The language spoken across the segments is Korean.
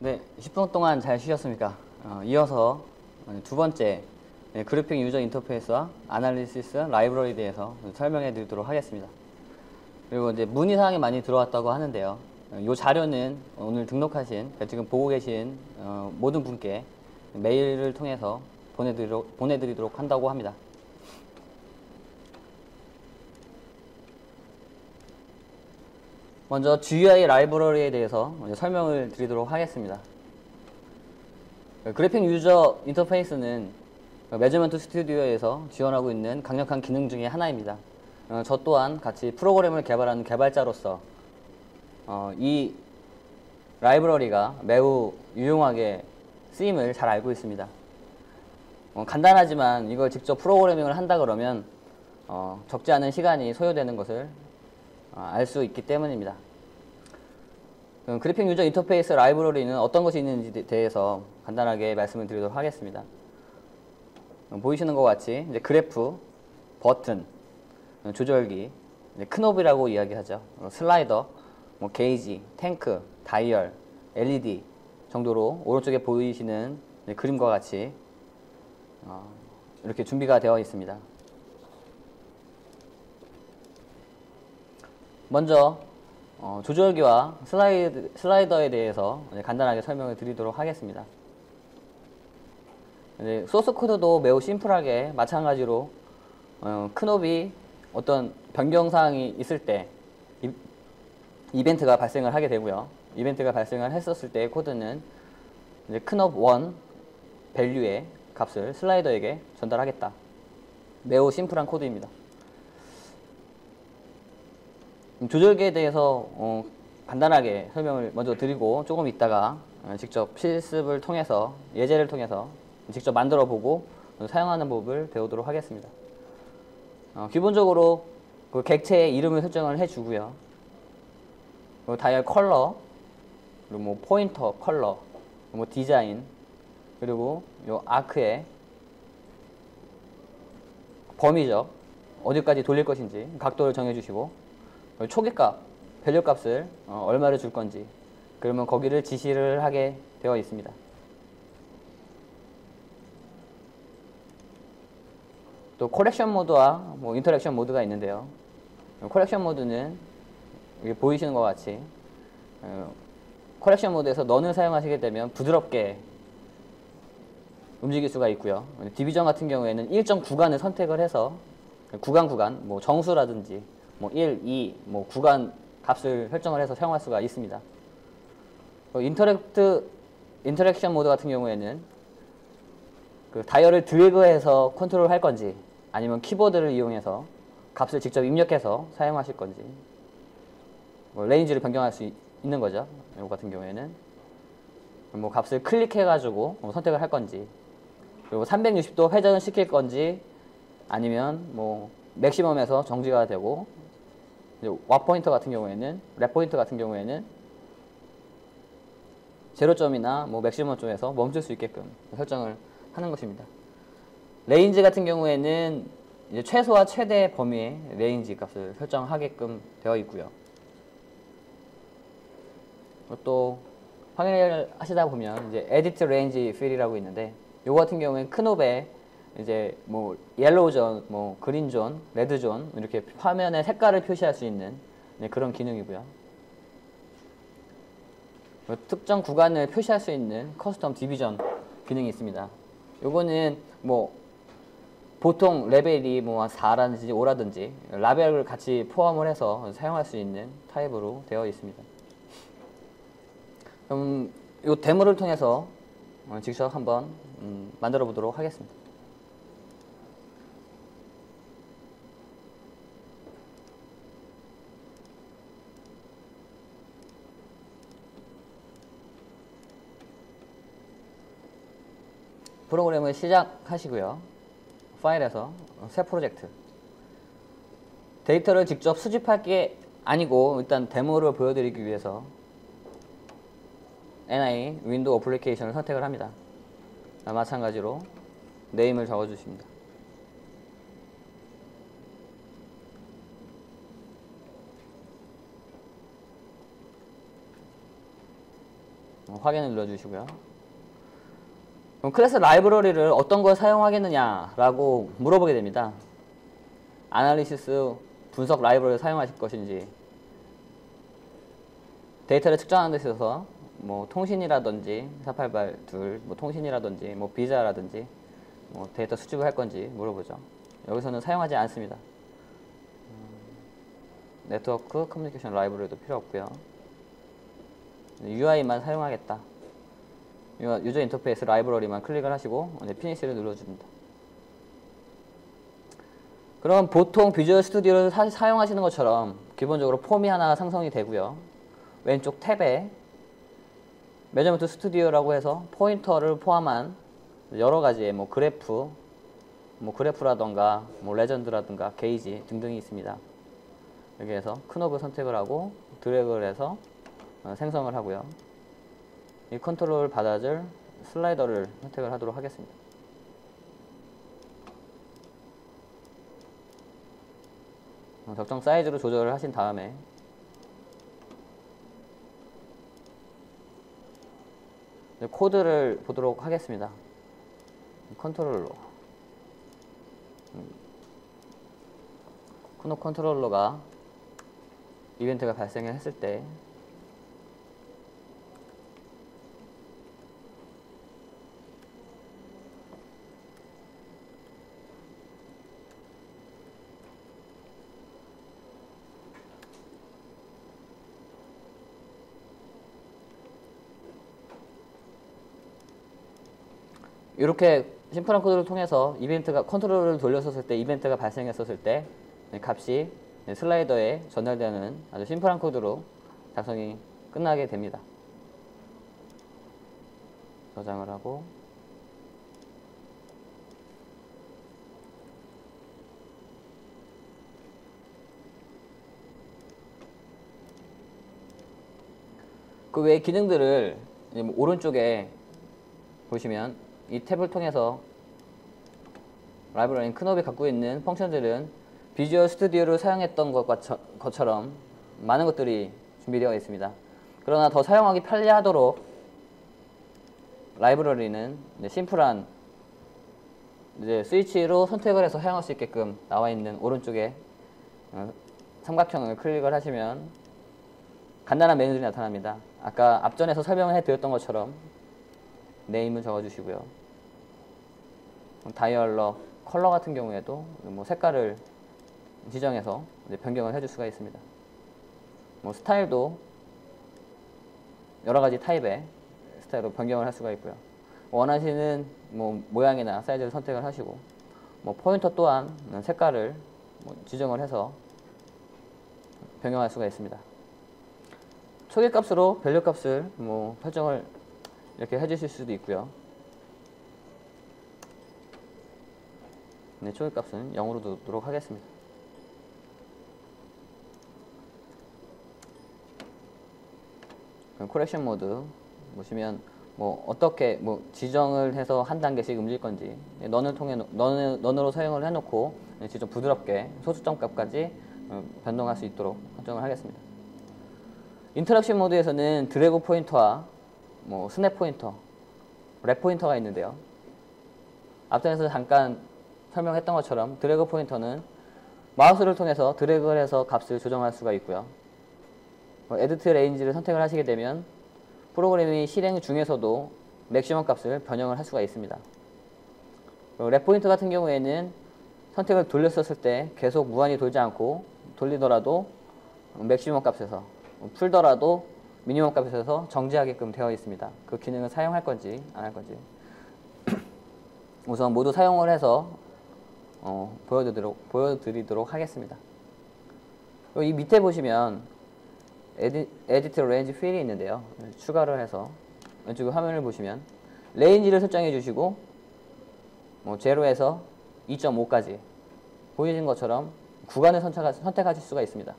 네, 10분 동안 잘 쉬셨습니까? 이어서 두 번째 그래픽 유저 인터페이스와 아날리시스 라이브러리에 대해서 설명해 드리도록 하겠습니다. 그리고 이제 문의사항이 많이 들어왔다고 하는데요. 이 자료는 오늘 등록하신, 지금 보고 계신 모든 분께 메일을 통해서 보내드리도록 한다고 합니다. 먼저 GUI 라이브러리에 대해서 설명을 드리도록 하겠습니다. 그래픽 유저 인터페이스는 매저먼트 스튜디오에서 지원하고 있는 강력한 기능 중에 하나입니다. 저 또한 같이 프로그램을 개발하는 개발자로서 이 라이브러리가 매우 유용하게 쓰임을 잘 알고 있습니다. 간단하지만 이걸 직접 프로그래밍을 한다 그러면 적지 않은 시간이 소요되는 것을 알 수 있기 때문입니다. 그래픽 유저 인터페이스 라이브러리는 어떤 것이 있는지에 대해서 간단하게 말씀을 드리도록 하겠습니다. 보이시는 것 같이 이제 그래프, 버튼, 조절기, knob이라고 이야기하죠. 슬라이더, 게이지, 탱크, 다이얼, LED 정도로 오른쪽에 보이시는 그림과 같이 이렇게 준비가 되어 있습니다. 먼저 조절기와 슬라이더에 대해서 간단하게 설명을 드리도록 하겠습니다. 소스 코드도 매우 심플하게 마찬가지로 knob이 어떤 변경사항이 있을 때 이벤트가 발생을 하게 되고요. 이벤트가 발생을 했었을 때의 코드는 이제 knob1 밸류의 값을 슬라이더에게 전달하겠다. 매우 심플한 코드입니다. 조절기에 대해서 간단하게 설명을 먼저 드리고 조금 있다가 직접 실습을 통해서 예제를 통해서 직접 만들어 보고 사용하는 법을 배우도록 하겠습니다. 기본적으로 그 객체의 이름을 설정을 해주고요. 다이얼 컬러, 그리고 포인터 컬러, 디자인, 그리고 요 아크의 범위죠. 어디까지 돌릴 것인지 각도를 정해주시고 초기값, 밸류값을 얼마를 줄 건지 그러면 거기를 지시를 하게 되어 있습니다. 또 콜렉션 모드와 인터랙션 모드가 있는데요. 콜렉션 모드는 여기 보이시는 것 같이 콜렉션 모드에서 넌을 사용하시게 되면 부드럽게 움직일 수가 있고요. 디비전 같은 경우에는 일정 구간을 선택을 해서 구간 정수라든지 1, 2 구간 값을 설정을 해서 사용할 수가 있습니다. 인터랙션 모드 같은 경우에는 그 다이얼을 드래그해서 컨트롤 할 건지 아니면 키보드를 이용해서 값을 직접 입력해서 사용하실 건지 레인지를 변경할 수 있는 거죠. 이거 같은 경우에는 값을 클릭해 가지고 선택을 할 건지 그리고 360도 회전을 시킬 건지 아니면 맥시멈에서 정지가 되고 와 포인터 같은 경우에는 랩 포인터 같은 경우에는 제로점이나 맥시멈 쪽에서 멈출 수 있게끔 설정을 하는 것입니다. 레인지 같은 경우에는 이제 최소와 최대 범위의 레인지 값을 설정하게끔 되어 있고요. 또 확인을 하시다 보면 이제 에디트 레인지 필이라고 있는데 요거 같은 경우에는 knob에 이제 옐로우 존, 그린 존, 레드 존 이렇게 화면의 색깔을 표시할 수 있는 그런 기능이고요. 특정 구간을 표시할 수 있는 커스텀 디비전 기능이 있습니다. 요거는 보통 레벨이 4라든지 5라든지 라벨을 같이 포함을 해서 사용할 수 있는 타입으로 되어 있습니다. 그럼 이 데모를 통해서 직접 한번 만들어 보도록 하겠습니다. 프로그램을 시작하시고요. 파일에서 새 프로젝트 데이터를 직접 수집할 게 아니고 일단 데모를 보여드리기 위해서 NI 윈도우 어플리케이션을 선택을 합니다. 마찬가지로 네임을 적어주십니다. 확인을 눌러주시고요. 그럼 클래스 라이브러리를 어떤 걸 사용하겠느냐라고 물어보게 됩니다. 아날리시스 분석 라이브러리를 사용하실 것인지, 데이터를 측정하는 데 있어서 뭐 통신이라든지 488둘 뭐 통신이라든지 뭐 비자라든지 뭐 데이터 수집을 할 건지 물어보죠. 여기서는 사용하지 않습니다. 네트워크 커뮤니케이션 라이브러리도 필요 없고요. UI만 사용하겠다. 유저 인터페이스 라이브러리만 클릭을 하시고 피니시를 눌러줍니다. 그럼 보통 비주얼 스튜디오를 사용하시는 것처럼 기본적으로 폼이 하나 상성이 되고요. 왼쪽 탭에 매저먼트 스튜디오라고 해서 포인터를 포함한 여러 가지의 뭐 그래프라던가 뭐 레전드라던가 게이지 등등이 있습니다. 여기에서 크노브 선택을 하고 드래그를 해서 생성을 하고요. 이 컨트롤을 받아줄 슬라이더를 선택을 하도록 하겠습니다. 적정 사이즈로 조절을 하신 다음에 코드를 보도록 하겠습니다. 컨트롤러 크노 컨트롤러가 이벤트가 발생했을 때 이렇게 심플한 코드를 통해서 이벤트가 컨트롤을 돌렸었을 때 이벤트가 발생했었을 때 값이 슬라이더에 전달되는 아주 심플한 코드로 작성이 끝나게 됩니다. 저장을 하고 그 외의 기능들을 오른쪽에 보시면 이 탭을 통해서 라이브러리 크노비 갖고 있는 펑션들은 비주얼 스튜디오를 사용했던 것처럼 많은 것들이 준비되어 있습니다. 그러나 더 사용하기 편리하도록 라이브러리는 심플한 스위치로 선택을 해서 사용할 수 있게끔 나와 있는 오른쪽에 삼각형을 클릭을 하시면 간단한 메뉴들이 나타납니다. 아까 앞전에서 설명을 해드렸던 것처럼 네임을 적어주시고요. 다이얼러, 컬러 같은 경우에도 뭐 색깔을 지정해서 변경을 해줄 수가 있습니다. 뭐 스타일도 여러 가지 타입의 스타일로 변경을 할 수가 있고요. 원하시는 뭐 모양이나 사이즈를 선택을 하시고 뭐 포인터 또한 색깔을 뭐 지정을 해서 변경할 수가 있습니다. 초기 값으로 밸류 값을 뭐 설정을 이렇게 해주실 수도 있고요. 네, 초기 값은 0으로 두도록 하겠습니다. 코렉션 모드 보시면 뭐 어떻게 뭐 지정을 해서 한 단계씩 움직일 건지 넌으로 사용을 해놓고 직접 부드럽게 소수점 값까지 변동할 수 있도록 설정을 하겠습니다. 인터랙션 모드에서는 드래그 포인터와 뭐 스냅 포인터, 랩 포인터가 있는데요. 앞전에서 잠깐 설명했던 것처럼 드래그 포인터는 마우스를 통해서 드래그를 해서 값을 조정할 수가 있고요. 에디트 레인지를 선택을 하시게 되면 프로그램이 실행 중에서도 맥시멈 값을 변형을 할 수가 있습니다. 랩 포인터 같은 경우에는 선택을 돌렸었을 때 계속 무한히 돌지 않고 돌리더라도 맥시멈 값에서 풀더라도 미니멈 값에서 정지하게끔 되어 있습니다. 그 기능을 사용할 건지 안 할 건지 우선 모두 사용을 해서 보여드리도록 하겠습니다. 이 밑에 보시면 에디트 레인지 필이 있는데요. 추가를 해서 왼쪽 화면을 보시면 레인지를 설정해 주시고 뭐 0에서 2.5까지 보이신 것처럼 구간을 선택하실 수가 있습니다.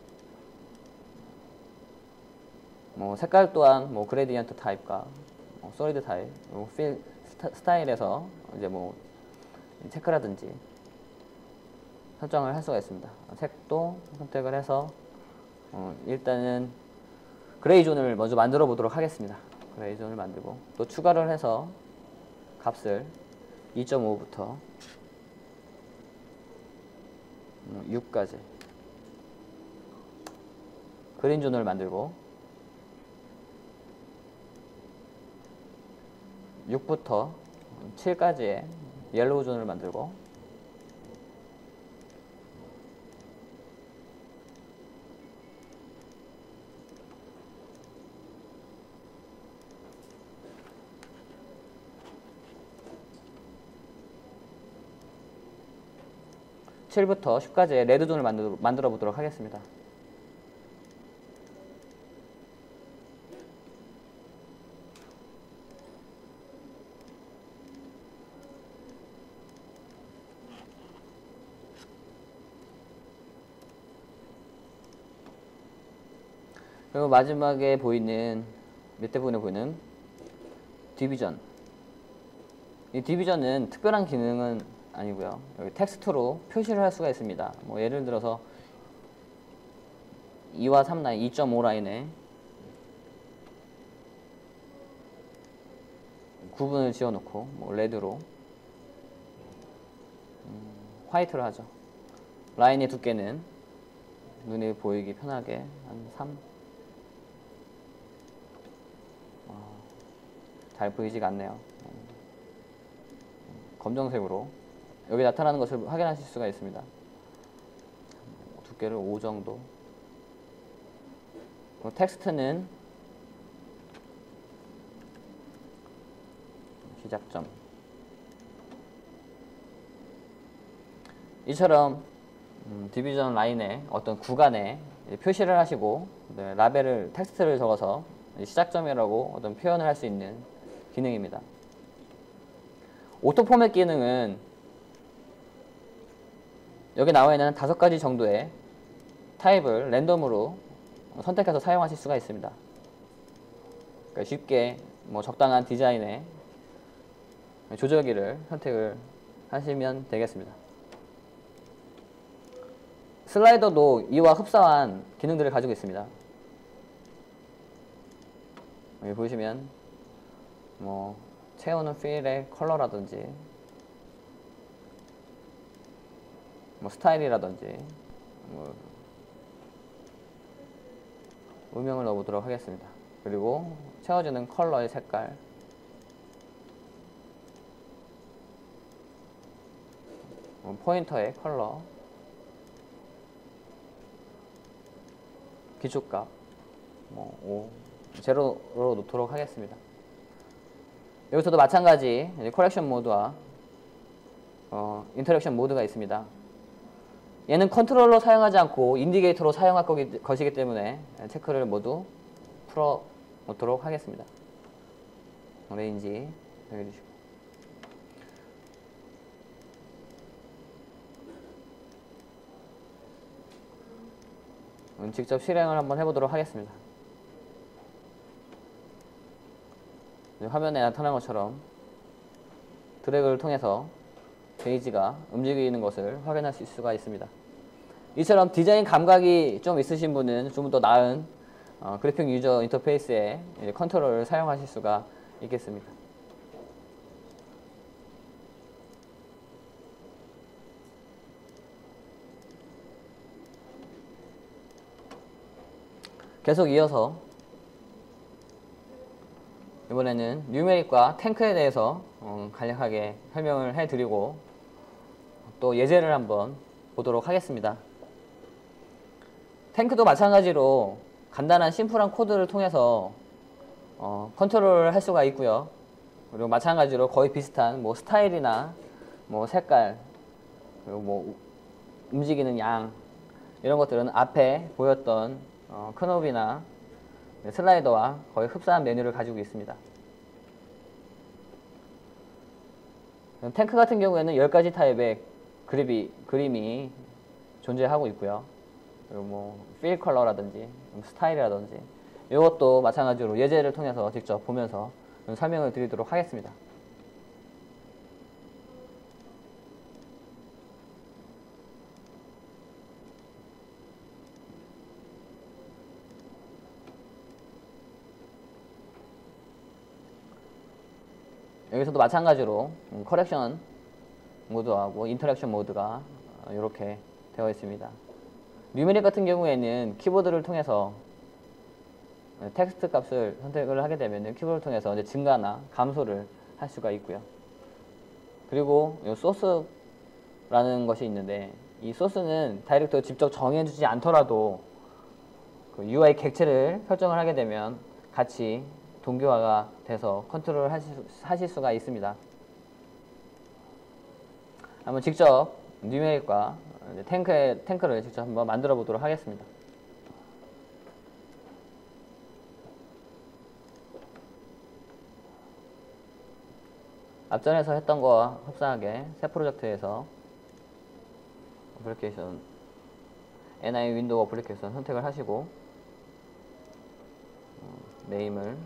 뭐 색깔 또한 뭐 그레디언트 타입과 솔리드 타입, 필 스타일에서 이제 뭐 체크라든지 설정을 할 수가 있습니다. 색도 선택을 해서 일단은 그레이 존을 먼저 만들어 보도록 하겠습니다. 그레이 존을 만들고 또 추가를 해서 값을 2.5부터 6까지 그린 존을 만들고 6부터 7까지의 옐로우 존을 만들고 7부터 10까지의 레드 존을 만들어 보도록 하겠습니다. 그리고 마지막에 보이는 밑에 부분에 보이는 디비전, 이 디비전은 특별한 기능은 아니고요. 여기 텍스트로 표시를 할 수가 있습니다. 뭐 예를 들어서 2와 3 라인, 2.5 라인에 구분을 지어놓고 뭐 레드로 화이트를 하죠. 라인의 두께는 눈에 보이기 편하게 한 3. 잘 보이지가 않네요. 검정색으로 여기 나타나는 것을 확인하실 수가 있습니다. 두께를 5 정도. 텍스트는 시작점. 이처럼 디비전 라인의 어떤 구간에 표시를 하시고 라벨을 텍스트를 적어서 시작점이라고 어떤 표현을 할 수 있는 기능입니다. 오토 포맷 기능은 여기 나와 있는 5가지 정도의 타입을 랜덤으로 선택해서 사용하실 수가 있습니다. 그러니까 쉽게 뭐 적당한 디자인의 조절기를 선택을 하시면 되겠습니다. 슬라이더도 이와 흡사한 기능들을 가지고 있습니다. 여기 보시면 뭐 채우는 필의 컬러라든지 뭐 스타일이라든지 뭐 음영을 넣어보도록 하겠습니다. 그리고 채워지는 컬러의 색깔, 포인터의 컬러, 기초값 뭐 0로 놓도록 하겠습니다. 여기서도 마찬가지 컬렉션 모드와 인터랙션 모드가 있습니다. 얘는 컨트롤러 사용하지 않고 인디게이터로 사용할 것이기 때문에 체크를 모두 풀어 놓도록 하겠습니다. 레인지 정해주시고 직접 실행을 한번 해보도록 하겠습니다. 화면에 나타난 것처럼 드래그를 통해서 페이지가 움직이는 것을 확인하실 수가 있습니다. 이처럼 디자인 감각이 좀 있으신 분은 좀 더 나은 그래픽 유저 인터페이스의 컨트롤을 사용하실 수가 있겠습니다. 계속 이어서 이번에는 뉴메릭과 탱크에 대해서 간략하게 설명을 해드리고 또 예제를 한번 보도록 하겠습니다. 탱크도 마찬가지로 간단한 심플한 코드를 통해서 컨트롤을 할 수가 있고요. 그리고 마찬가지로 거의 비슷한 뭐 스타일이나 뭐 색깔 그리고 뭐 움직이는 양 이런 것들은 앞에 보였던 크롭이나 슬라이더와 거의 흡사한 메뉴를 가지고 있습니다. 탱크 같은 경우에는 10가지 타입의 그림이 존재하고 있고요. 그리고 뭐 필 컬러라든지 스타일이라든지 이것도 마찬가지로 예제를 통해서 직접 보면서 설명을 드리도록 하겠습니다. 여기서도 마찬가지로 커렉션 모드하고 인터랙션 모드가 이렇게 되어 있습니다. 뉴메릭 같은 경우에는 키보드를 통해서 텍스트 값을 선택을 하게 되면 키보드를 통해서 이제 증가나 감소를 할 수가 있고요. 그리고 이 소스라는 것이 있는데, 이 소스는 다이렉트로 직접 정해주지 않더라도 그 UI 객체를 설정을 하게 되면 같이 동기화가 돼서 컨트롤 하실 수가 있습니다. 한번 직접 뉴메릭과 탱크를 직접 한번 만들어 보도록 하겠습니다. 앞전에서 했던 거와 흡사하게 새 프로젝트에서 어플리케이션 NI 윈도우 어플리케이션 선택을 하시고 네임을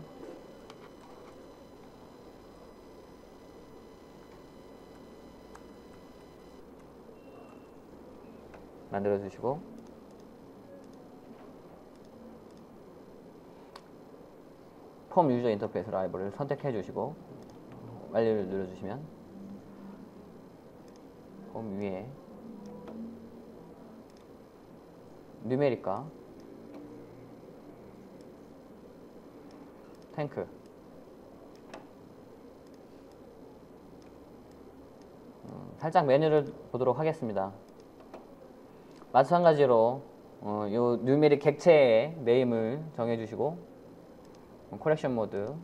만들어 주시고 폼 유저 인터페이스 라이브를 선택해 주시고 완료를 눌러 주시면 폼 위에 뉴메릭과 탱크 살짝 메뉴를 보도록 하겠습니다. 마찬가지로 요 뉴메릭 객체의 네임을 정해주시고 컬렉션 모드,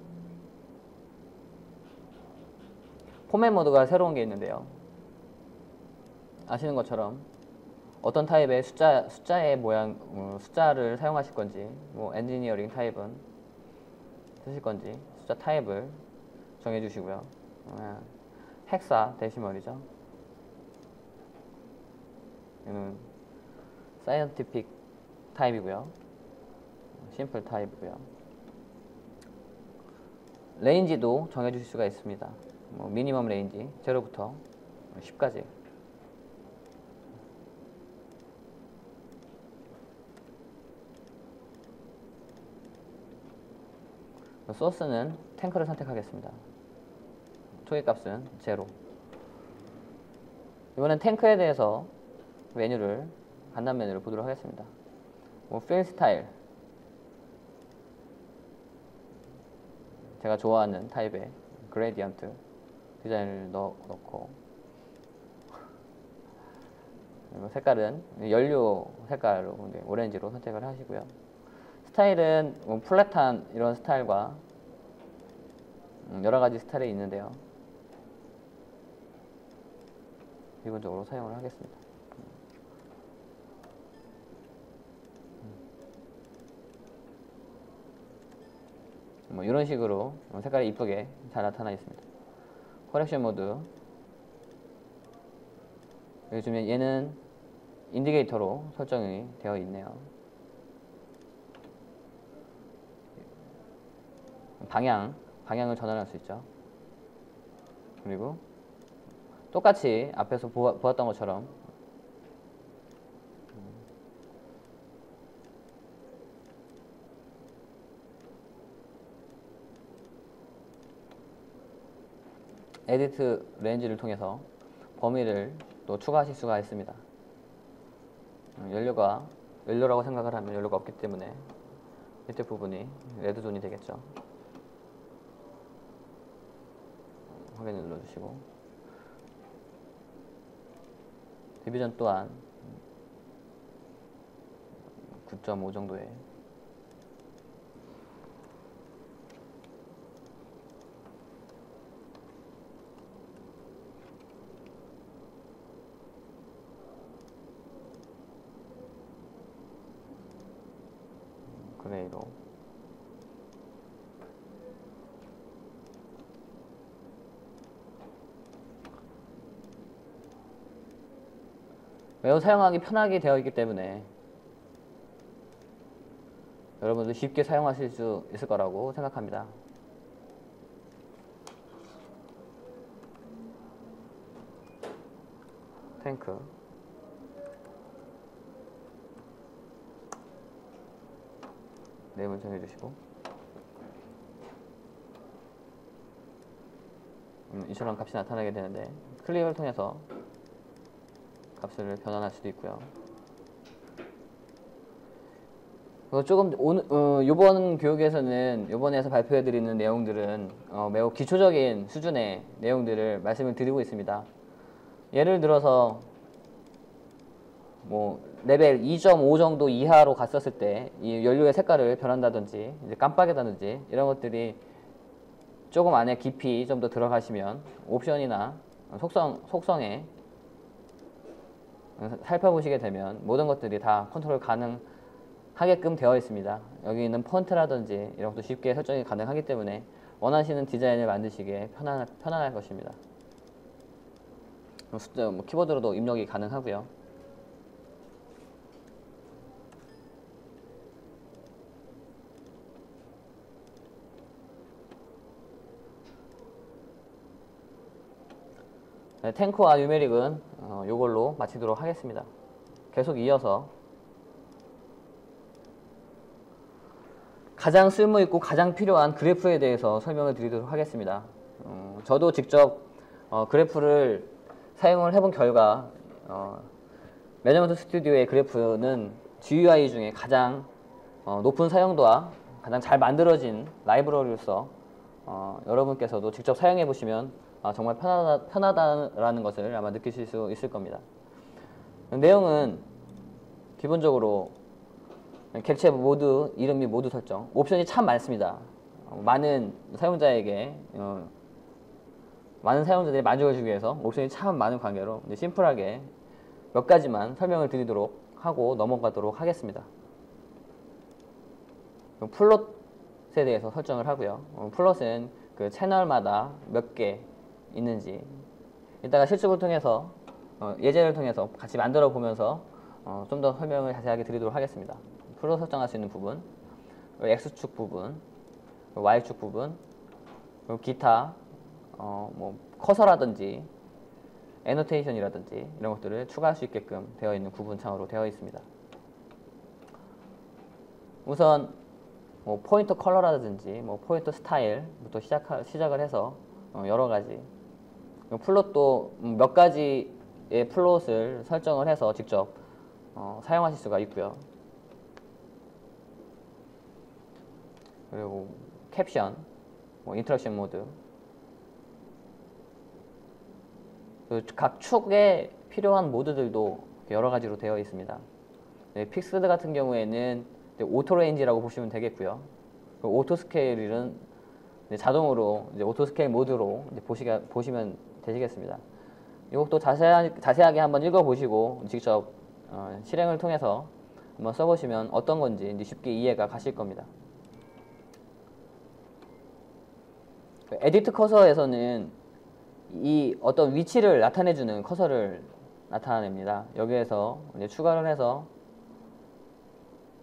포맷 모드가 새로운 게 있는데요. 아시는 것처럼 어떤 타입의 숫자의 모양, 숫자를 사용하실 건지, 뭐 엔지니어링 타입은 쓰실 건지 숫자 타입을 정해주시고요. 헥사 데시멀이죠. 얘는 사이언티픽 타입이고요. 심플 타입이고요. 레인지도 정해주실 수가 있습니다. 뭐 미니멈 레인지 0부터 10까지. 소스는 탱크를 선택하겠습니다. 초기값은 0. 이번엔 탱크에 대해서 메뉴를 간단 메뉴를 보도록 하겠습니다. 뭐 필 스타일, 제가 좋아하는 타입의 그레디언트 디자인을 넣고, 그리고 색깔은 연료 색깔로 오렌지로 선택을 하시고요. 스타일은 뭐 플랫한 이런 스타일과 여러가지 스타일이 있는데요, 기본적으로 사용을 하겠습니다. 뭐 이런 식으로 색깔이 이쁘게 잘 나타나 있습니다. 커렉션 모드, 요즘에 얘는 인디케이터로 설정이 되어 있네요. 방향을 전환할 수 있죠. 그리고 똑같이 앞에서 보았던 것처럼 에디트 레인지를 통해서 범위를 또 추가하실 수가 있습니다. 연료라고 생각을 하면 연료가 없기 때문에 밑에 부분이 레드존이 되겠죠. 확인을 눌러주시고, 디비전 또한 9.5 정도의 그레이로 매우 사용하기 편하게 되어 있기 때문에 여러분들 쉽게 사용하실 수 있을 거라고 생각합니다. 탱크, 네임을 정해주시고, 이처럼 값이 나타나게 되는데 클릭을 통해서 값을 변환할 수도 있고요. 조금 요번 교육에서는 요번에서 발표해드리는 내용들은 매우 기초적인 수준의 내용들을 말씀을 드리고 있습니다. 예를 들어서 뭐 레벨 2.5 정도 이하로 갔었을 때 이 연료의 색깔을 변한다든지 이제 깜빡이다든지 이런 것들이 조금 안에 깊이 좀 더 들어가시면 옵션이나 속성에 살펴보시게 되면 모든 것들이 다 컨트롤 가능하게끔 되어 있습니다. 여기 있는 폰트라든지 이런 것도 쉽게 설정이 가능하기 때문에 원하시는 디자인을 만드시기에 편안할 것입니다. 키보드로도 입력이 가능하고요. 네, 탱크와 뉴메릭은 요걸로 마치도록 하겠습니다. 계속 이어서 가장 쓸모있고 가장 필요한 그래프에 대해서 설명을 드리도록 하겠습니다. 저도 직접 그래프를 사용을 해본 결과 매니지먼트 스튜디오의 그래프는 GUI 중에 가장 높은 사용도와 가장 잘 만들어진 라이브러리로서 여러분께서도 직접 사용해 보시면 정말 편하다라는 것을 아마 느끼실 수 있을 겁니다. 내용은 기본적으로 객체 모드, 이름 및 모드 설정, 옵션이 참 많습니다. 많은 사용자들이 만족을 주기 위해서 옵션이 참 많은 관계로 심플하게 몇 가지만 설명을 드리도록 하고 넘어가도록 하겠습니다. 플롯에 대해서 설정을 하고요. 플롯은 그 채널마다 몇 개 있는지 이따가 실습을 통해서 예제를 통해서 같이 만들어 보면서 좀 더 설명을 자세하게 드리도록 하겠습니다. 플롯 설정할 수 있는 부분, X축 부분, Y축 부분, 그리고 기타 뭐 커서라든지 애노테이션이라든지 이런 것들을 추가할 수 있게끔 되어 있는 구분창으로 되어 있습니다. 우선 뭐 포인터 컬러라든지 뭐 포인터 스타일부터 시작을 해서 여러 가지 플롯도 몇 가지의 플롯을 설정을 해서 직접 사용하실 수가 있고요. 그리고 캡션, 뭐 인터랙션 모드, 각 축에 필요한 모드들도 여러 가지로 되어 있습니다. 네, 픽스드 같은 경우에는 오토 레인지라고 보시면 되겠고요. 오토 스케일은 자동으로 오토 스케일 모드로 보시면 되시겠습니다. 이것도 자세하게 한번 읽어보시고 직접 실행을 통해서 한번 써보시면 어떤 건지 쉽게 이해가 가실 겁니다. 에디트 커서에서는 이 어떤 위치를 나타내주는 커서를 나타냅니다. 여기에서 이제 추가를 해서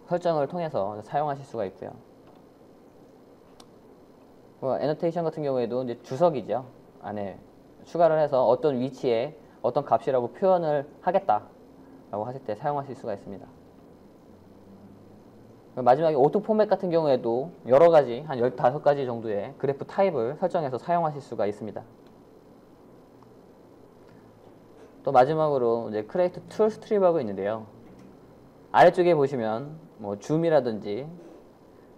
설정을 통해서 사용하실 수가 있고요. 애노테이션 같은 경우에도 이제 주석이죠. 안에 추가를 해서 어떤 위치에 어떤 값이라고 표현을 하겠다 라고 하실 때 사용하실 수가 있습니다. 마지막에 오토 포맷 같은 경우에도 여러 가지 한 15가지 정도의 그래프 타입을 설정해서 사용하실 수가 있습니다. 또 마지막으로 이제 크리에이트 툴 스트립하고 있는데요. 아래쪽에 보시면 뭐 줌이라든지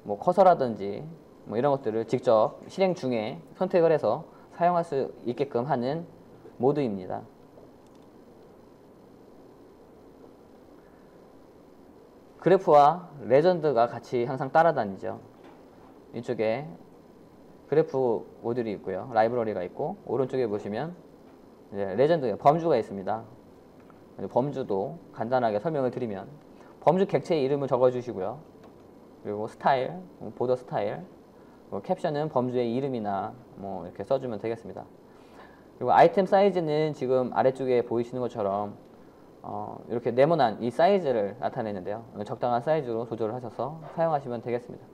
뭐 커서라든지 뭐 이런 것들을 직접 실행 중에 선택을 해서 사용할 수 있게끔 하는 모드입니다. 그래프와 레전드가 같이 항상 따라다니죠. 이쪽에 그래프 모듈이 있고요. 라이브러리가 있고 오른쪽에 보시면 이제 레전드, 범주가 있습니다. 범주도 간단하게 설명을 드리면 범주 객체의 이름을 적어주시고요. 그리고 스타일, 보더 스타일, 캡션은 범주의 이름이나 뭐 이렇게 써주면 되겠습니다. 그리고 아이템 사이즈는 지금 아래쪽에 보이시는 것처럼 이렇게 네모난 이 사이즈를 나타내는데요. 적당한 사이즈로 조절을 하셔서 사용하시면 되겠습니다.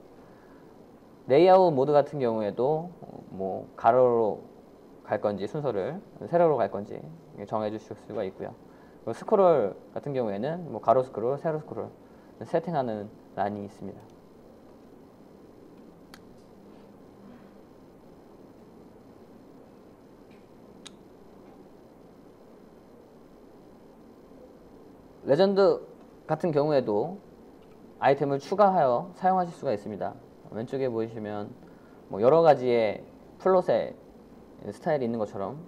레이아웃 모드 같은 경우에도 뭐 가로로 갈 건지 순서를 세로로 갈 건지 정해 주실 수가 있고요. 스크롤 같은 경우에는 뭐 가로 스크롤, 세로 스크롤 세팅하는 란이 있습니다. 레전드 같은 경우에도 아이템을 추가하여 사용하실 수가 있습니다. 왼쪽에 보시면 뭐 여러 가지의 플롯의 스타일이 있는 것처럼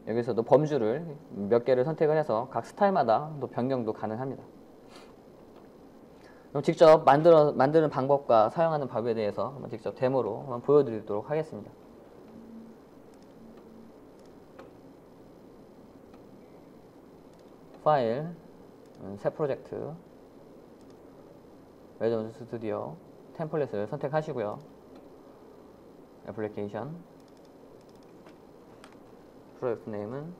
여기서도 범주를 몇 개를 선택을 해서 각 스타일마다 또 변경도 가능합니다. 그럼 직접 만드는 방법과 사용하는 방법에 대해서 한번 직접 데모로 한번 보여드리도록 하겠습니다. 파일, 새 프로젝트, 레전드 스튜디오, 템플릿을 선택하시고요. 애플리케이션, 프로젝트 네임은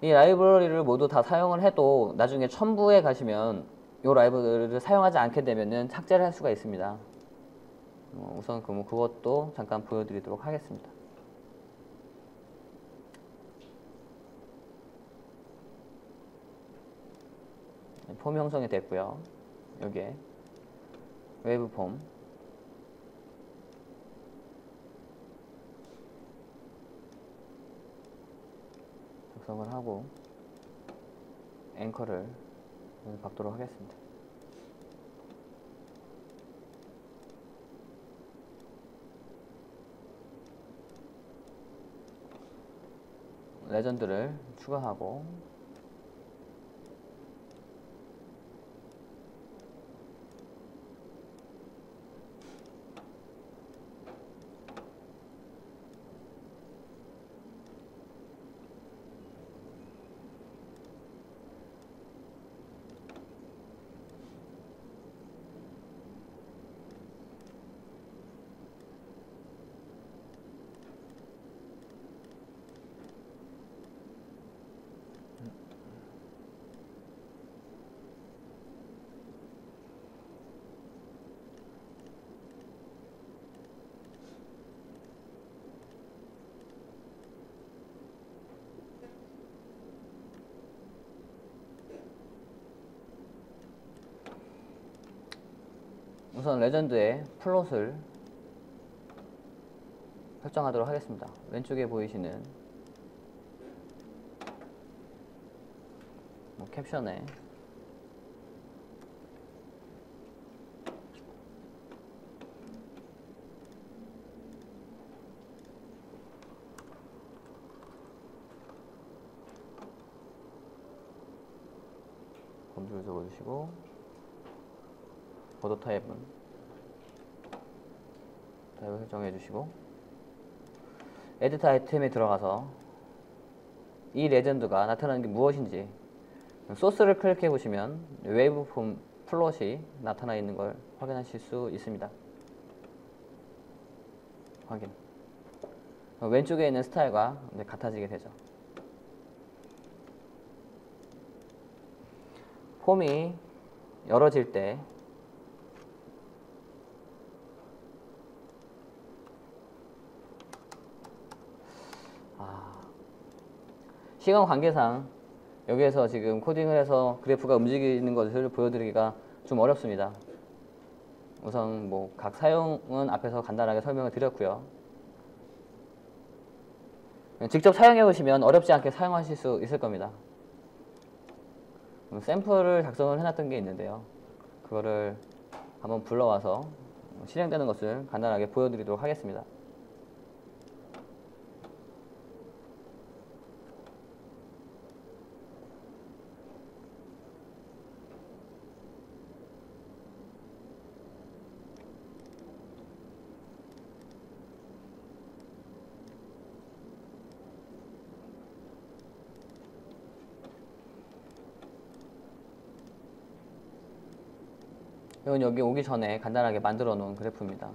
이 라이브러리를 모두 다 사용을 해도 나중에 첨부에 가시면 이 라이브러리를 사용하지 않게 되면은 삭제를 할 수가 있습니다. 우선 그것도 잠깐 보여드리도록 하겠습니다. 폼 형성이 됐고요. 여기에 웨이브 폼 작성을 하고 앵커를 박도록 하겠습니다. 레전드를 추가하고 우선 레전드의 플롯을 설정하도록 하겠습니다. 왼쪽에 보이시는 캡션에 범주를 적어주시고 보도 타입은 타입을 설정해 주시고 에디트 아이템에 들어가서 이 레전드가 나타나는 게 무엇인지 소스를 클릭해 보시면 웨이브 폼 플롯이 나타나 있는 걸 확인하실 수 있습니다. 확인. 왼쪽에 있는 스타일과 같아지게 되죠. 폼이 열어질 때 시간 관계상 여기에서 지금 코딩을 해서 그래프가 움직이는 것을 보여드리기가 좀 어렵습니다. 우선 각 사용은 앞에서 간단하게 설명을 드렸고요. 직접 사용해 보시면 어렵지 않게 사용하실 수 있을 겁니다. 샘플을 작성을 해놨던 게 있는데요. 그거를 한번 불러와서 실행되는 것을 간단하게 보여드리도록 하겠습니다. 이건 여기 오기 전에 간단하게 만들어 놓은 그래프입니다.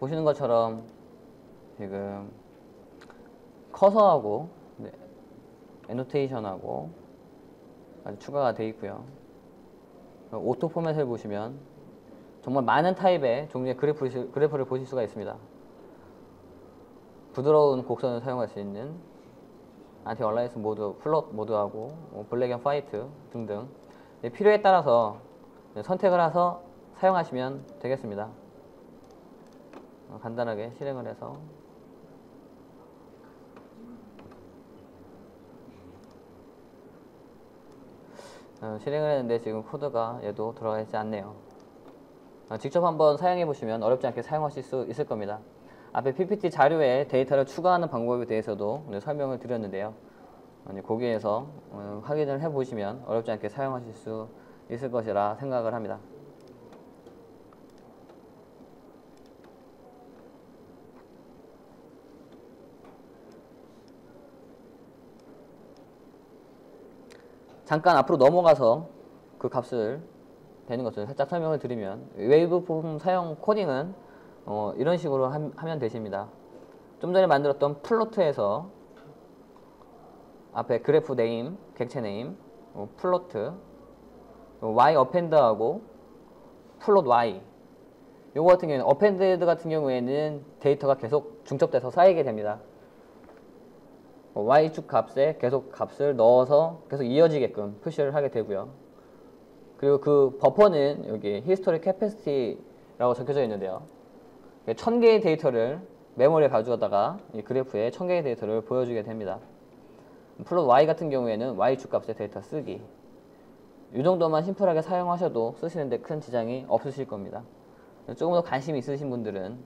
보시는 것처럼 지금 커서하고 애노테이션하고 아주 추가가 되어 있고요. 오토 포맷을 보시면 정말 많은 타입의 종류의 그래프를 보실 수가 있습니다. 부드러운 곡선을 사용할 수 있는 안티 얼라이언스 모드, 플롯 모드하고 블랙 앤 화이트 등등 필요에 따라서 선택을 해서 사용하시면 되겠습니다. 간단하게 실행을 해서 실행을 했는데 지금 코드가 얘도 들어가 있지 않네요. 직접 한번 사용해 보시면 어렵지 않게 사용하실 수 있을 겁니다. 앞에 PPT 자료에 데이터를 추가하는 방법에 대해서도 설명을 드렸는데요. 거기에서 확인을 해 보시면 어렵지 않게 사용하실 수 있을 것이라 생각을 합니다. 잠깐 앞으로 넘어가서 그 값을 되는 것을 살짝 설명을 드리면, 웨이브폼 사용 코딩은 이런 식으로 하면 되십니다. 좀 전에 만들었던 플로트에서 앞에 그래프 네임, 객체 네임, 플로트, y 어펜드하고 플롯 y, 요거 같은 경우에는 어펜드 같은 경우에는 데이터가 계속 중첩돼서 쌓이게 됩니다. y축 값에 계속 값을 넣어서 계속 이어지게끔 표시를 하게 되고요. 그리고 그 버퍼는 여기 히스토리 캐패시티라고 적혀져 있는데요. 1000개의 데이터를 메모리에 가져다가 이 그래프에 1000개의 데이터를 보여주게 됩니다. 플롯 y 같은 경우에는 y축 값의 데이터 쓰기, 이 정도만 심플하게 사용하셔도 쓰시는데 큰 지장이 없으실 겁니다. 조금 더 관심이 있으신 분들은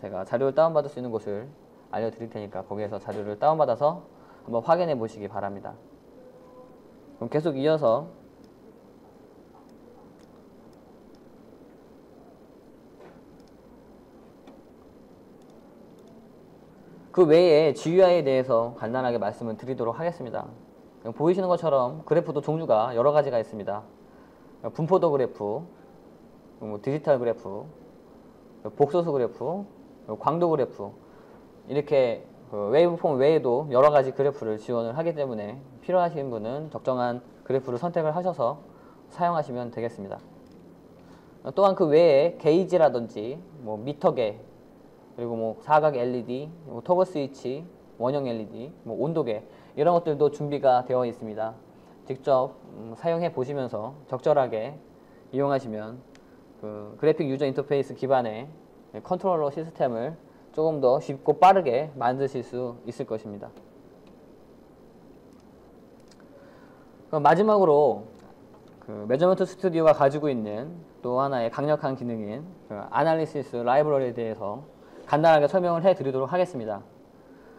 제가 자료를 다운받을 수 있는 곳을 알려드릴 테니까 거기에서 자료를 다운받아서 한번 확인해 보시기 바랍니다. 그럼 계속 이어서 그 외에 GUI에 대해서 간단하게 말씀을 드리도록 하겠습니다. 보이시는 것처럼 그래프도 종류가 여러 가지가 있습니다. 분포도 그래프, 디지털 그래프, 복소수 그래프, 광도 그래프, 이렇게 웨이브폼 외에도 여러 가지 그래프를 지원을 하기 때문에 필요하신 분은 적정한 그래프를 선택을 하셔서 사용하시면 되겠습니다. 또한 그 외에 게이지라든지 미터계, 그리고 사각 LED, 토글 스위치, 원형 LED, 온도계, 이런 것들도 준비가 되어 있습니다. 직접 사용해 보시면서 적절하게 이용하시면 그 그래픽 유저 인터페이스 기반의 컨트롤러 시스템을 조금 더 쉽고 빠르게 만드실 수 있을 것입니다. 그럼 마지막으로 그 매저먼트 스튜디오가 가지고 있는 또 하나의 강력한 기능인 그 아날리시스 라이브러리에 대해서 간단하게 설명을 해 드리도록 하겠습니다.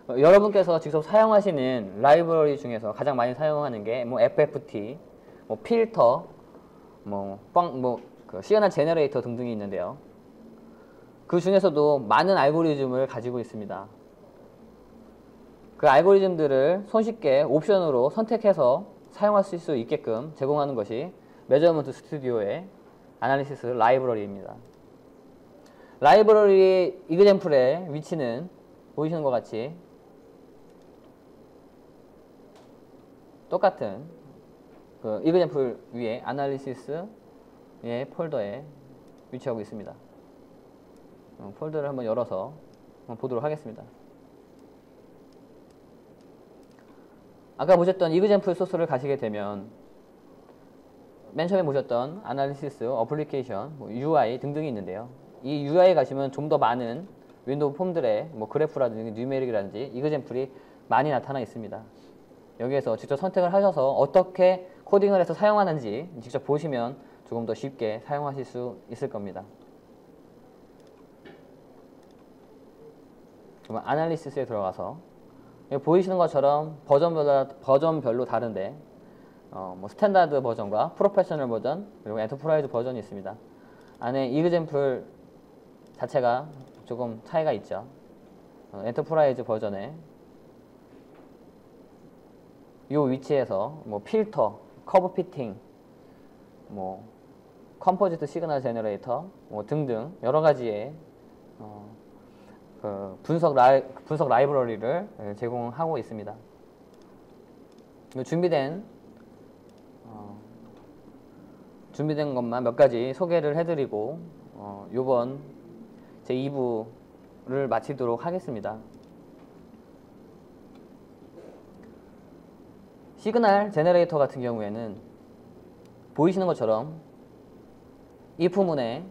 여러분께서 직접 사용하시는 라이브러리 중에서 가장 많이 사용하는 게 FFT, 필터, 그 시그널 제너레이터 등등이 있는데요. 그 중에서도 많은 알고리즘을 가지고 있습니다. 그 알고리즘들을 손쉽게 옵션으로 선택해서 사용하실 수 있게끔 제공하는 것이 매저먼트 스튜디오의 아날리시스 라이브러리입니다. 라이브러리 이그젬플의 위치는 보이시는 것 같이 똑같은 그 이그젬플 위에 아날리시스의 폴더에 위치하고 있습니다. 폴더를 한번 열어서 한번 보도록 하겠습니다. 아까 보셨던 이그젬플 소스를 가시게 되면 맨 처음에 보셨던 아날리시스, 어플리케이션, UI 등등이 있는데요. 이 UI에 가시면 좀 더 많은 윈도우 폼들의 그래프라든지 뉴메릭이라든지 이그젬플이 많이 나타나 있습니다. 여기에서 직접 선택을 하셔서 어떻게 코딩을 해서 사용하는지 직접 보시면 조금 더 쉽게 사용하실 수 있을 겁니다. 그러면 아날리시스에 들어가서 보이시는 것처럼 버전별로 다른데 스탠다드 버전과 프로페셔널 버전, 그리고 엔터프라이즈 버전이 있습니다. 안에 이그젬플 자체가 조금 차이가 있죠. 엔터프라이즈 버전에 이 위치에서 필터, 커브 피팅, 컴포지트 시그널 제너레이터 등등 여러 가지의 그 분석 라이브러리를 제공하고 있습니다. 준비된 것만 몇 가지 소개를 해드리고 요번 제 2부를 마치도록 하겠습니다. 시그널 제너레이터 같은 경우에는 보이시는 것처럼 if문에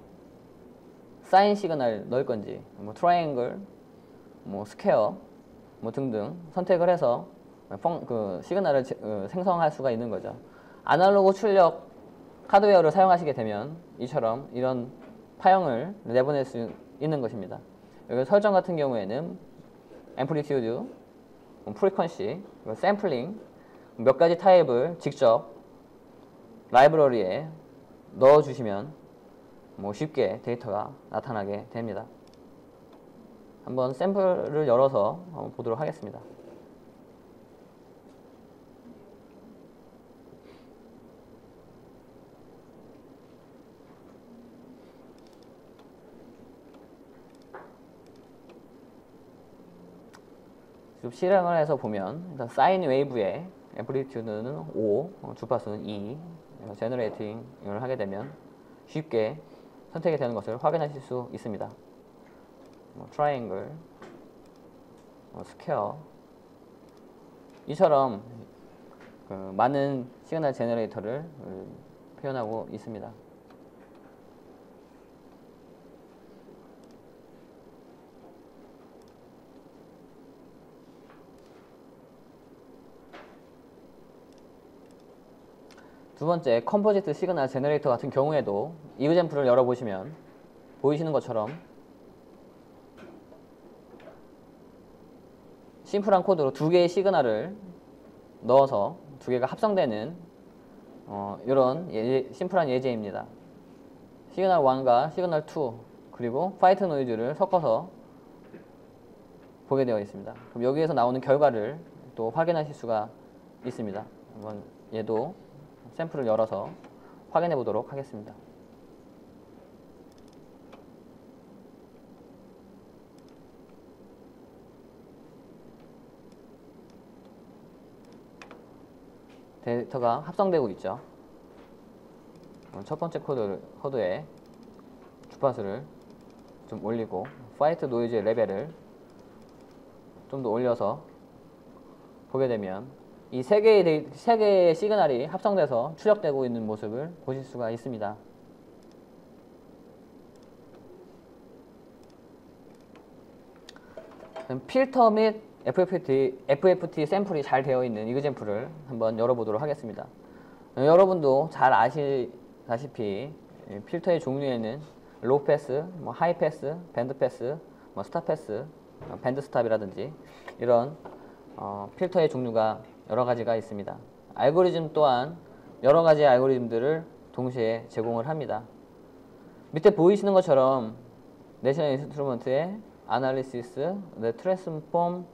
사인 시그널 넣을 건지, 뭐 트라이앵글, 뭐 스퀘어, 뭐 등등 선택을 해서 시그널을 생성할 수가 있는 거죠. 아날로그 출력 하드웨어를 사용하시게 되면 이처럼 이런 파형을 내보낼 수 있는 것입니다. 여기 설정 같은 경우에는 앰플리튜드, 프리퀀시, 샘플링 몇 가지 타입을 직접 라이브러리에 넣어주시면 뭐 쉽게 데이터가 나타나게 됩니다. 한번 샘플을 열어서 한번 보도록 하겠습니다. 실행을 해서 보면 일단 사인 웨이브의 앰플리튜드는 5, 주파수는 2, 제너레이팅을 하게 되면 쉽게 선택이 되는 것을 확인하실 수 있습니다. 트라이앵글, 스퀘어 이처럼 많은 시그널 제너레이터를 표현하고 있습니다. 두 번째, 컴포지트 시그널 제너레이터 같은 경우에도 이그젬플을 열어보시면 보이시는 것처럼 심플한 코드로 두 개의 시그널을 넣어서 두 개가 합성되는 이런 심플한 예제입니다. 시그널 1과 시그널 2 그리고 화이트 노이즈를 섞어서 보게 되어 있습니다. 그럼 여기에서 나오는 결과를 또 확인하실 수가 있습니다. 한번 얘도 샘플을 열어서 확인해 보도록 하겠습니다. 데이터가 합성되고 있죠. 첫 번째 코드에 주파수를 좀 올리고 화이트 노이즈의 레벨을 좀 더 올려서 보게 되면 이 세 개의 시그널이 합성돼서 출력되고 있는 모습을 보실 수가 있습니다. 필터 및 FFT 샘플이 잘 되어 있는 이그젬플을 한번 열어보도록 하겠습니다. 여러분도 잘 아시다시피 필터의 종류에는 로우 패스, 하이 패스, 밴드 패스, 스탑 패스, 밴드 스탑이라든지 이런 필터의 종류가 여러 가지가 있습니다. 알고리즘 또한 여러 가지 알고리즘들을 동시에 제공을 합니다. 밑에 보이시는 것처럼 내셔널 인스트루먼트의 아날리시스, 트랜스폼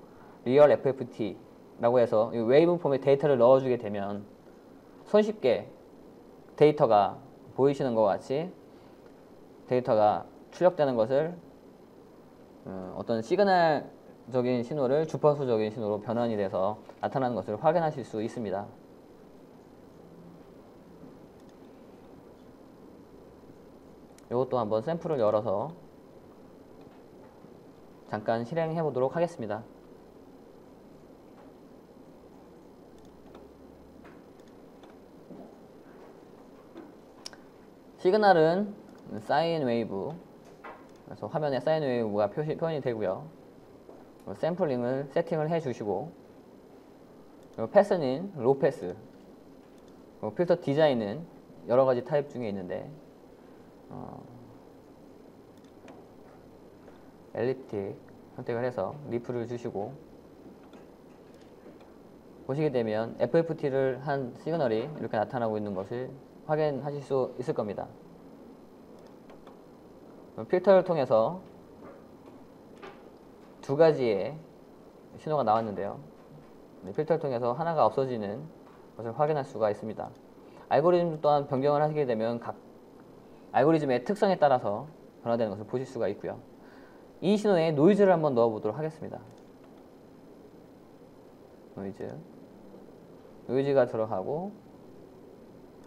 리얼 FFT라고 해서 이 웨이브 폼에 데이터를 넣어주게 되면 손쉽게 데이터가 보이시는 것 같이 데이터가 출력되는 것을 어떤 시그널적인 신호를 주파수적인 신호로 변환이 돼서 나타나는 것을 확인하실 수 있습니다. 이것도 한번 샘플을 열어서 잠깐 실행해 보도록 하겠습니다. 시그널은 사인 웨이브, 그래서 화면에 사인 웨이브가 표현이 되고요. 샘플링을 세팅을 해 주시고, 패스는 로우 패스, 필터 디자인은 여러 가지 타입 중에 있는데 엘립틱 선택을 해서 리프를 주시고 보시게 되면 FFT를 한 시그널이 이렇게 나타나고 있는 것을 확인하실 수 있을 겁니다. 필터를 통해서 두 가지의 신호가 나왔는데요. 필터를 통해서 하나가 없어지는 것을 확인할 수가 있습니다. 알고리즘 또한 변경을 하시게 되면 각 알고리즘의 특성에 따라서 변화되는 것을 보실 수가 있고요. 이 신호에 노이즈를 한번 넣어보도록 하겠습니다. 노이즈가 들어가고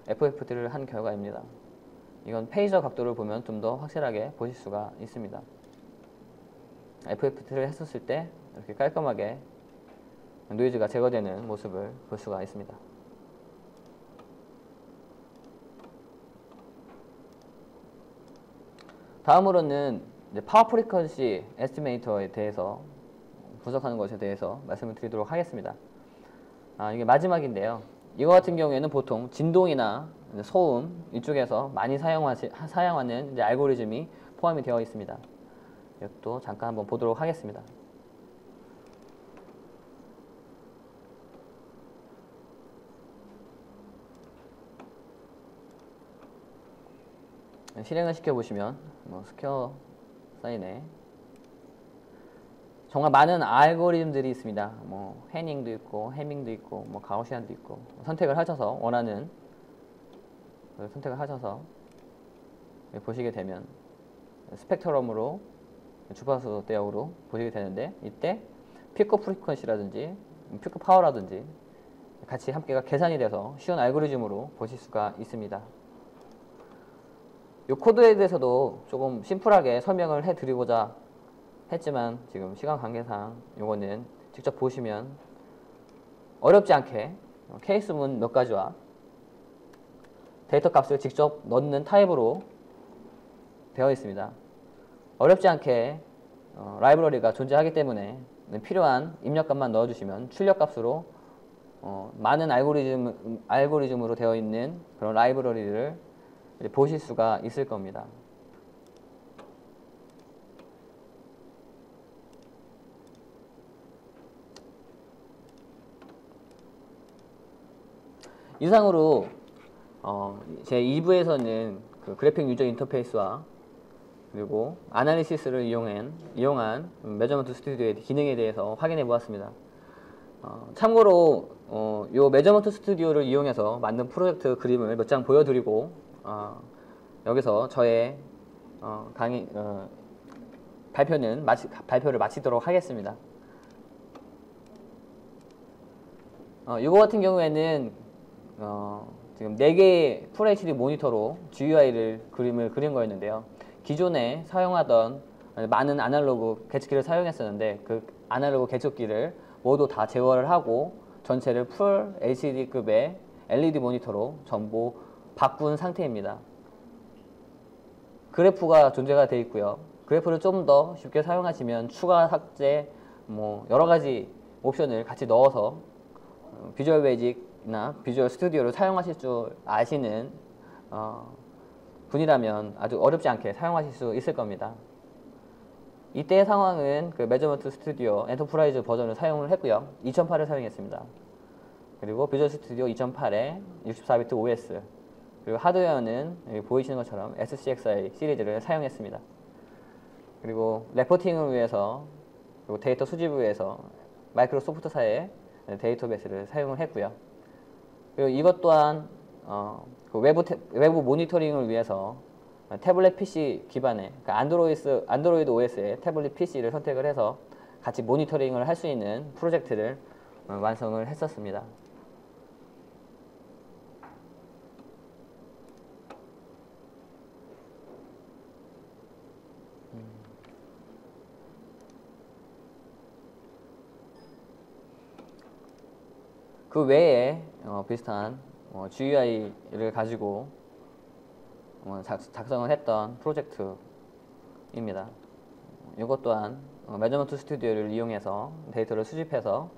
FFT를 한 결과입니다. 이건 페이저 각도를 보면 좀 더 확실하게 보실 수가 있습니다. FFT를 했었을 때 이렇게 깔끔하게 노이즈가 제거되는 모습을 볼 수가 있습니다. 다음으로는 이제 파워 프리퀀시 에스티메이터에 대해서 분석하는 것에 대해서 말씀을 드리도록 하겠습니다. 이게 마지막인데요. 이거 같은 경우에는 보통 진동이나 소음 이쪽에서 많이 사용하는 이제 알고리즘이 포함이 되어 있습니다. 이것도 잠깐 한번 보도록 하겠습니다. 실행을 시켜보시면 스퀘어 사인에 정말 많은 알고리즘들이 있습니다. 해닝도 있고 해밍도 있고 가우시안도 있고 선택을 하셔서 원하는 선택을 하셔서 보시게 되면 스펙트럼으로 주파수 대역으로 보시게 되는데, 이때 피크 프리퀀시라든지 피크 파워라든지 같이 함께가 계산이 돼서 쉬운 알고리즘으로 보실 수가 있습니다. 이 코드에 대해서도 조금 심플하게 설명을 해드리고자 했지만 지금 시간 관계상 요거는 직접 보시면 어렵지 않게 케이스문 몇 가지와 데이터 값을 직접 넣는 타입으로 되어 있습니다. 어렵지 않게 라이브러리가 존재하기 때문에 필요한 입력값만 넣어주시면 출력값으로 많은 알고리즘으로 되어 있는 그런 라이브러리를 보실 수가 있을 겁니다. 이상으로 제 2부에서는 그 그래픽 유저 인터페이스와 그리고 아날리시스를 이용한 매저먼트 스튜디오의 기능에 대해서 확인해 보았습니다. 참고로 요 매저먼트 스튜디오를 이용해서 만든 프로젝트 그림을 몇 장 보여드리고 여기서 저의 강의 발표를 마치도록 하겠습니다. 이거 같은 경우에는 지금 4개의 FHD 모니터로 GUI를 그림을 그린 거였는데요. 기존에 사용하던 많은 아날로그 계측기를 사용했었는데 그 아날로그 계측기를 모두 다 제거를 하고 전체를 풀 LCD급의 LED 모니터로 전부 바꾼 상태입니다. 그래프가 존재가 되어 있고요. 그래프를 좀 더 쉽게 사용하시면 추가 삭제 여러가지 옵션을 같이 넣어서 비주얼 베이직이나 비주얼 스튜디오를 사용하실 줄 아시는 분이라면 아주 어렵지 않게 사용하실 수 있을 겁니다. 이때의 상황은 그 매저먼트 스튜디오 엔터프라이즈 버전을 사용을 했고요. 2008을 사용했습니다. 그리고 비주얼 스튜디오 2008에 64비트 OS, 그리고 하드웨어는 여기 보이시는 것처럼 SCXI 시리즈를 사용했습니다. 그리고 레포팅을 위해서 그리고 데이터 수집을 위해서 마이크로소프트사의 데이터베이스를 사용을 했고요. 그리고 이것 또한 그 외부 모니터링을 위해서 태블릿 PC 기반의 안드로이드 OS의 태블릿 PC를 선택을 해서 같이 모니터링을 할 수 있는 프로젝트를 완성을 했었습니다. 그 외에 비슷한 GUI를 가지고 작성을 했던 프로젝트입니다. 이것 또한 매저먼트 스튜디오를 이용해서 데이터를 수집해서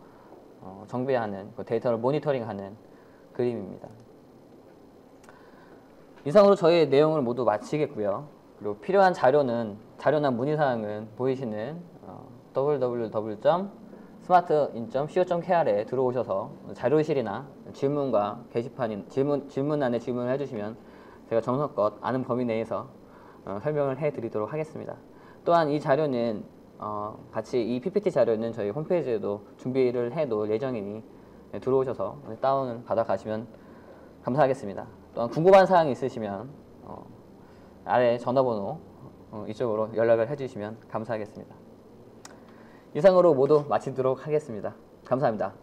정비하는, 그 데이터를 모니터링하는 그림입니다. 이상으로 저희 내용을 모두 마치겠고요. 그리고 필요한 자료나 문의사항은 보이시는 www.smartin.co.kr에 들어오셔서 자료실이나 질문과 질문란에 질문을 해주시면 제가 정성껏 아는 범위 내에서 설명을 해드리도록 하겠습니다. 또한 이 자료는 같이 이 PPT 자료는 저희 홈페이지에도 준비를 해놓을 예정이니 들어오셔서 다운을 받아 가시면 감사하겠습니다. 또한 궁금한 사항이 있으시면 아래 전화번호 이쪽으로 연락을 해주시면 감사하겠습니다. 이상으로 모두 마치도록 하겠습니다. 감사합니다.